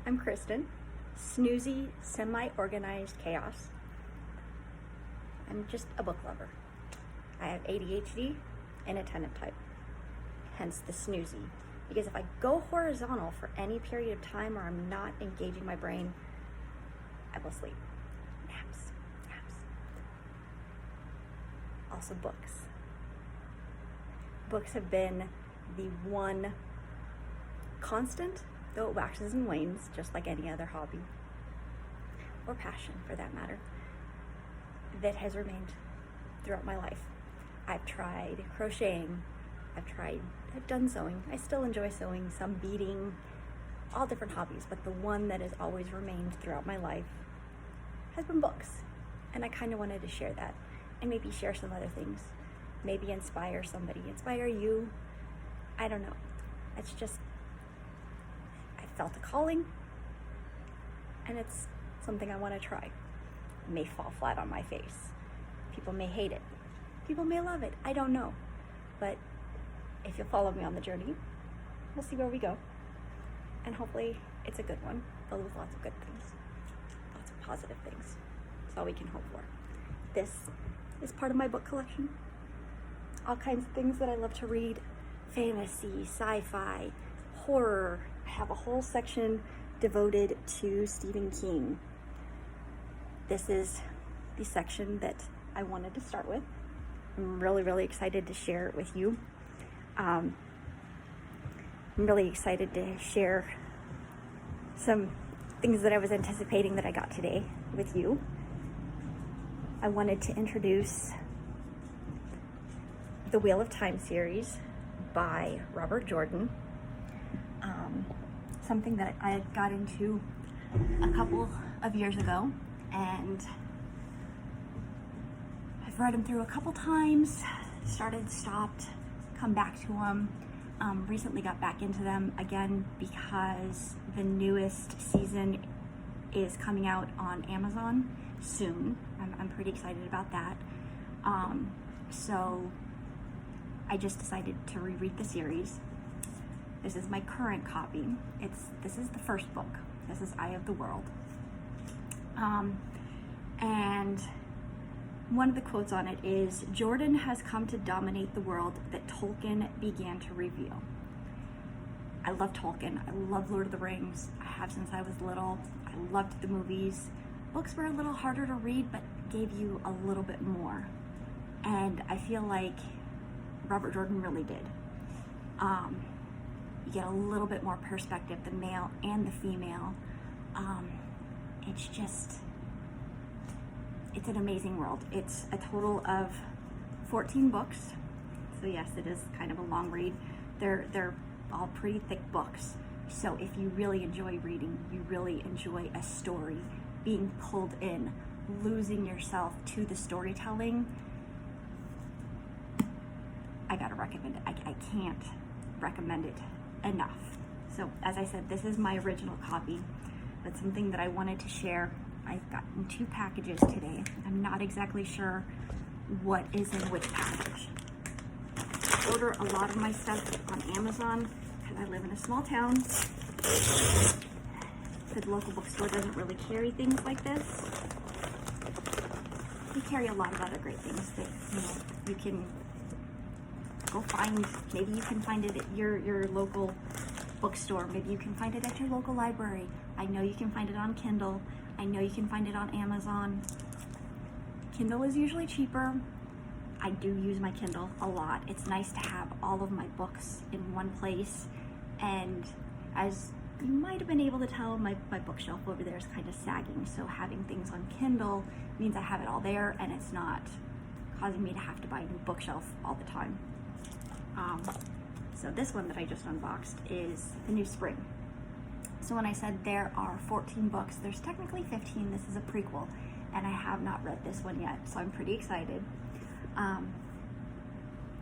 I'm Kristen, snoozy, semi-organized chaos. I'm just a book lover. I have ADHD and attentive type, hence the snoozy. Because if I go horizontal for any period of time or I'm not engaging my brain, I will sleep. Naps. Also books. Books have been the one constant, though it waxes and wanes, just like any other hobby, or passion for that matter, that has remained throughout my life. I've tried crocheting, I've done sewing. I still enjoy sewing, some beading, all different hobbies, but the one that has always remained throughout my life has been books. And I kind of wanted to share that and maybe share some other things, maybe inspire somebody, inspire you. I don't know. It's just, I felt a calling and it's something I want to try. It may fall flat on my face. People may hate it. People may love it. I don't know. But if you'll follow me on the journey, we'll see where we go. And hopefully it's a good one, filled with lots of good things, lots of positive things. That's all we can hope for. This is part of my book collection. All kinds of things that I love to read: fantasy, sci-fi, horror. I have a whole section devoted to Stephen King. This is the section that I wanted to start with. I'm really excited to share it with you. I'm really excited to share some things that I was anticipating that I got today with you. I wanted to introduce the Wheel of Time series by Robert Jordan. Something that I got into a couple of years ago, and I've read them through a couple times, started, stopped, come back to them. Recently got back into them again because the newest season is coming out on Amazon soon. I'm pretty excited about that. So I just decided to reread the series. This is my current copy. This is the first book. This is Eye of the World. And one of the quotes on it is, "Jordan has come to dominate the world that Tolkien began to reveal." I love Tolkien. I love Lord of the Rings. I have since I was little. I loved the movies. Books were a little harder to read, but gave you a little bit more. And I feel like Robert Jordan really did. You get a little bit more perspective, the male and the female. It's an amazing world. It's a total of 14 books. So yes, it is kind of a long read. They're all pretty thick books. So if you really enjoy reading, you really enjoy a story, being pulled in, losing yourself to the storytelling, I gotta recommend it. I can't recommend it enough. So as I said, this is my original copy, but something that I wanted to share. I've gotten 2 packages today. I'm not exactly sure what is in which package. I order a lot of my stuff on Amazon because I live in a small town. The local bookstore doesn't really carry things like this. They carry a lot of other great things that you can go find. Maybe you can find it at your local bookstore. Maybe you can find it at your local library. I know you can find it on Kindle. I know you can find it on Amazon. Kindle is usually cheaper. I do use my Kindle a lot. It's nice to have all of my books in one place. And as you might have been able to tell, my bookshelf over there is kind of sagging. So having things on Kindle means I have it all there and it's not causing me to have to buy a new bookshelf all the time. So this one that I just unboxed is The New Spring. So when I said there are 14 books, there's technically 15. This is a prequel, and I have not read this one yet, so I'm pretty excited.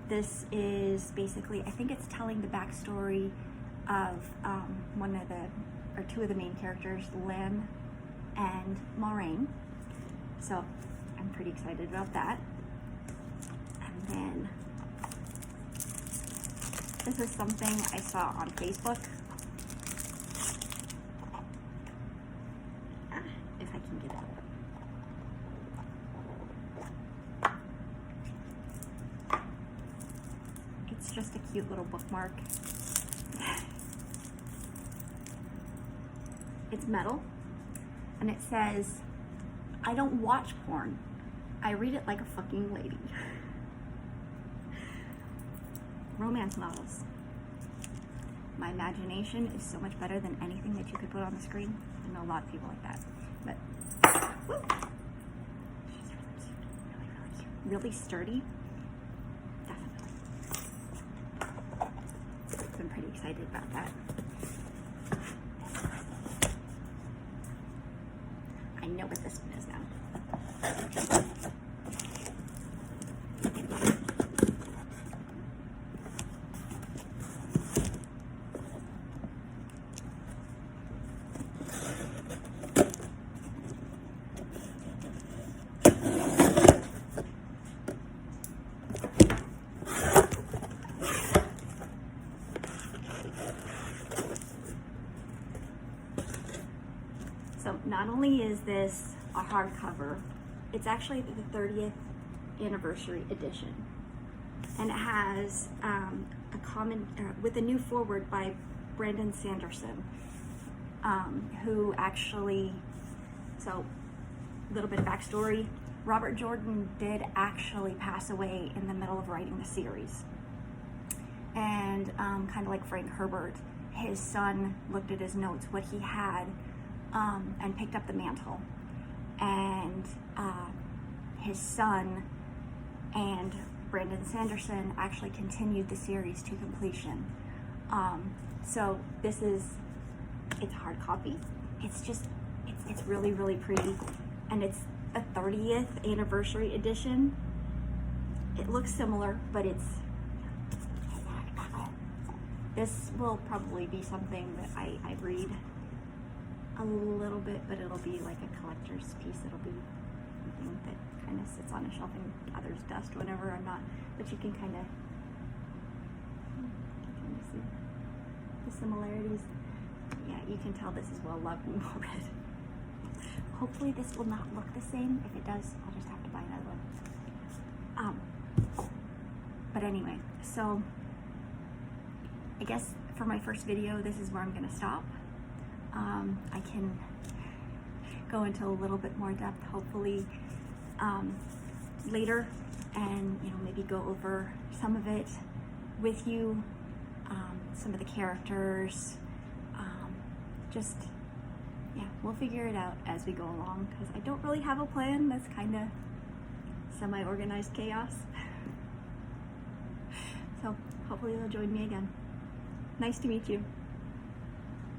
This is basically, I think it's telling the backstory of two of the main characters, Lan and Moiraine. So I'm pretty excited about that. And then this is something I saw on Facebook. can get out. It's just a cute little bookmark. It's metal, and it says, "I don't watch porn. I read it like a fucking lady." Romance novels. My imagination is so much better than anything that you could put on the screen. I know a lot of people like that, but woo, she's really cute, really sturdy. Definitely. I'm pretty excited about that. I know what this one is now. So not only is this a hardcover, it's actually the 30th anniversary edition, and it has a comment with a new foreword by Brandon Sanderson, who actually, so a little bit of backstory, Robert Jordan did actually pass away in the middle of writing the series, and kind of like Frank Herbert, his son looked at his notes, what he had, and picked up the mantle, and his son and Brandon Sanderson actually continued the series to completion. So this is, it's a hard copy. It's just, it's really, really pretty, and it's a 30th anniversary edition. It looks similar, but this will probably be something that I read a little bit, but it'll be like a collector's piece. It'll be something that kind of sits on a shelf and gathers dust whenever I'm not, but you can kind of see the similarities. Yeah, you can tell this is well loved and well read. Hopefully this will not look the same. If it does, I'll just have to buy another one. But anyway, so I guess for my first video, this is where I'm gonna stop. I can go into a little bit more depth, hopefully, later, and maybe go over some of it with you, some of the characters, just, yeah, we'll figure it out as we go along, because I don't really have a plan. That's kind of semi-organized chaos. So hopefully you'll join me again. Nice to meet you.